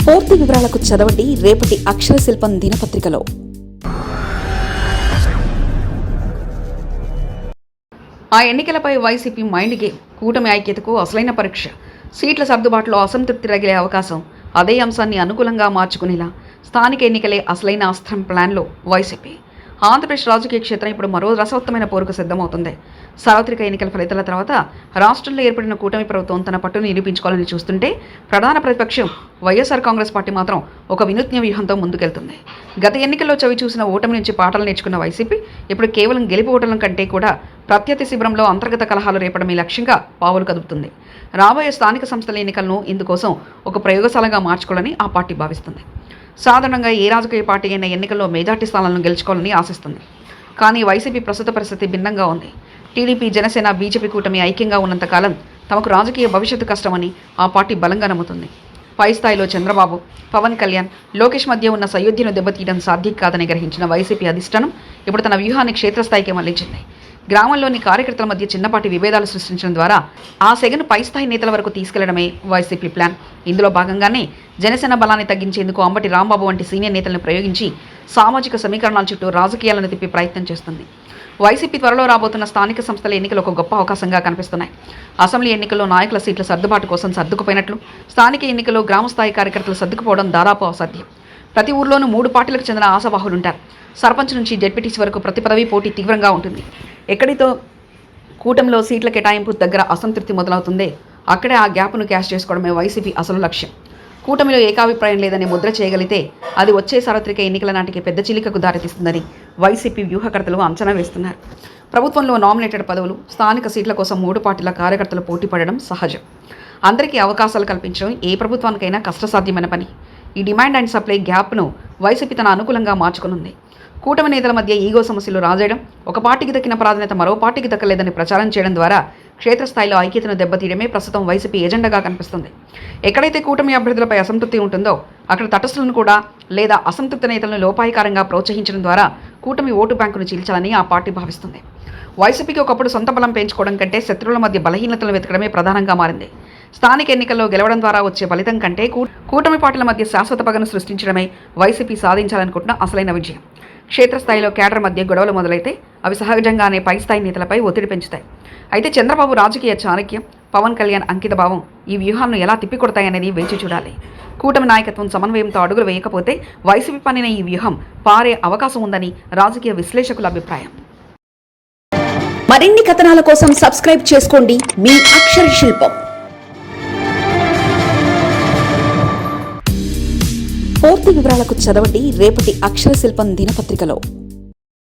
పూర్తి వివరాలకు చదవండి రేపటి అక్షర శిల్పం దినపత్రికలో. ఆ ఎన్నికలపై వైసీపీ మైండ్ గేమ్, కూటమి ఐక్యతకు అసలైన పరీక్ష. సీట్ల సర్దుబాటులో అసంతృప్తి రగిలే అవకాశం. అదే అంశాన్ని అనుకూలంగా మార్చుకునేలా స్థానిక ఎన్నికలే అసలైన అస్త్రం ప్లాన్లో వైసీపీ. ఆంధ్రప్రదేశ్ రాజకీయ క్షేత్రం ఇప్పుడు మరో రసవత్తమైన పోరుకు సిద్ధమవుతుంది. సార్వత్రిక ఎన్నికల ఫలితాల తర్వాత రాష్ట్రంలో ఏర్పడిన కూటమి ప్రభుత్వం తన పట్టును నిరూపించుకోవాలని చూస్తుంటే, ప్రధాన ప్రతిపక్షం వైఎస్ఆర్ కాంగ్రెస్ పార్టీ మాత్రం ఒక వినూత్న వ్యూహంతో ముందుకెళ్తుంది. గత ఎన్నికల్లో చవి చూసిన ఓటమి నుంచి పాఠాలు నేర్చుకున్న వైసీపీ ఇప్పుడు కేవలం గెలుపు ఓటర్ల కంటే కూడా ప్రత్యర్థి శిబిరంలో అంతర్గత కలహాలు రేపడమే లక్ష్యంగా పావులు కదుపుతుంది. రాబోయే స్థానిక సంస్థల ఎన్నికలను ఇందుకోసం ఒక ప్రయోగశాలగా మార్చుకోవాలని ఆ పార్టీ భావిస్తుంది. సాధారణంగా ఏ రాజకీయ పార్టీ అయినా ఎన్నికల్లో మెజార్టీ స్థానాలను గెలుచుకోవాలని ఆశిస్తుంది. కానీ వైసీపీ ప్రస్తుత పరిస్థితి భిన్నంగా ఉంది. టీడీపీ, జనసేన, బీజేపీ కూటమి ఐక్యంగా ఉన్నంతకాలం తమకు రాజకీయ భవిష్యత్తు కష్టమని ఆ పార్టీ బలంగా నమ్ముతుంది. పై స్థాయిలో చంద్రబాబు, పవన్ కళ్యాణ్, లోకేష్ మధ్య ఉన్న సయోధ్యను దెబ్బతీయడం సాధ్యం కాదని గ్రహించిన వైసీపీ అధిష్టానం ఇప్పుడు తన వ్యూహాన్ని క్షేత్రస్థాయికి మళ్లించింది. గ్రామంలోని కార్యకర్తల మధ్య చిన్నపాటి విభేదాలు సృష్టించడం ద్వారా ఆ సెగను పైస్థాయి నేతల వరకు తీసుకెళ్లడమే వైసీపీ ప్లాన్. ఇందులో భాగంగానే జనసేన బలాన్ని తగ్గించేందుకు అంబటి రాంబాబు వంటి సీనియర్ నేతలను ప్రయోగించి సామాజిక సమీకరణాల చుట్టూ రాజకీయాలను తిప్పి ప్రయత్నం చేస్తుంది. వైసీపీ త్వరలో రాబోతున్న స్థానిక సంస్థల ఎన్నికలు ఒక గొప్ప అవకాశంగా కనిపిస్తున్నాయి. అసెంబ్లీ ఎన్నికల్లో నాయకుల సీట్ల సర్దుబాటు కోసం సర్దుకుపోయినట్లు, స్థానిక ఎన్నికల్లో గ్రామస్థాయి కార్యకర్తలు సర్దుకుపోవడం దాదాపు అసాధ్యం. ప్రతి ఊర్లోనూ 3 పార్టీలకు చెందిన ఆశావాహులుంటారు. సర్పంచ్ నుంచి జెడ్పీటీసీ వరకు ప్రతి పదవి పోటీ తీవ్రంగా ఉంటుంది. ఎక్కడితో కూటమిలో సీట్ల కేటాయింపు దగ్గర అసంతృప్తి మొదలవుతుందే అక్కడే ఆ గ్యాప్ను క్యాష్ చేసుకోవడమే వైసీపీ అసలు లక్ష్యం. కూటమిలో ఏకాభిప్రాయం లేదని ముద్ర చేయగలిగితే అది వచ్చే సార్వత్రిక ఎన్నికల నాటికి పెద్ద చిలికకు దారితీస్తుందని వైసీపీ వ్యూహకర్తలు అంచనా వేస్తున్నారు. ప్రభుత్వంలో నామినేటెడ్ పదవులు, స్థానిక సీట్ల కోసం 3 పార్టీల కార్యకర్తలు పోటీ పడడం సహజం. అందరికీ అవకాశాలు కల్పించడం ఏ ప్రభుత్వానికైనా కష్టసాధ్యమైన పని. ఈ డిమాండ్ అండ్ సప్లై గ్యాప్ను వైసీపీ తన అనుకూలంగా మార్చుకునుంది. కూటమి నేతల మధ్య ఈగో సమస్యలు రాజేయడం, ఒక పార్టీకి దక్కిన ప్రాధాన్యత మరో పార్టీకి దక్కలేదని ప్రచారం చేయడం ద్వారా క్షేత్రస్థాయిలో ఐక్యతను దెబ్బతీయడమే ప్రస్తుతం వైసీపీ ఎజెండాగా కనిపిస్తుంది. ఎక్కడైతే కూటమి అభ్యర్థులపై అసంతృప్తి ఉంటుందో అక్కడ తటస్థులను కూడా లేదా అసంతృప్త నేతలను లోపాయికారంగా ప్రోత్సహించడం ద్వారా కూటమి ఓటు బ్యాంకును చీల్చాలని ఆ పార్టీ భావిస్తుంది. వైసీపీకి ఒకప్పుడు సొంత బలం పెంచుకోవడం కంటే శత్రువుల మధ్య బలహీనతలను వెతకడమే ప్రధానంగా మారింది. స్థానిక ఎన్నికల్లో గెలవడం ద్వారా వచ్చే ఫలితం కంటే కూటమి పార్టీల మధ్య శాశ్వత పగను సృష్టించడమే వైసీపీ సాధించాలనుకుంటున్న అసలైన విజయం. క్షేత్రస్థాయిలో కేడర్ మధ్య గొడవలు మొదలైతే అవి సహజంగానే పై స్థాయి నేతలపై ఒత్తిడి పెంచుతాయి. అయితే చంద్రబాబు రాజకీయ చాణక్యం, పవన్ కళ్యాణ్ అంకిత భావం ఈ వ్యూహాలను ఎలా తిప్పికొడతాయనేది వేచి చూడాలి. కూటమి నాయకత్వం సమన్వయంతో అడుగులు వేయకపోతే వైసీపీ పనిన ఈ వ్యూహం పారే అవకాశం ఉందని రాజకీయ విశ్లేషకుల అభిప్రాయం. మరిన్ని కథనాల కోసం సబ్స్క్రైబ్ చేసుకోండి మీ అక్షర శిల్పం. పూర్తి వివరాలకు చదవండి రేపటి అక్షర శిల్పం దినపత్రికలో.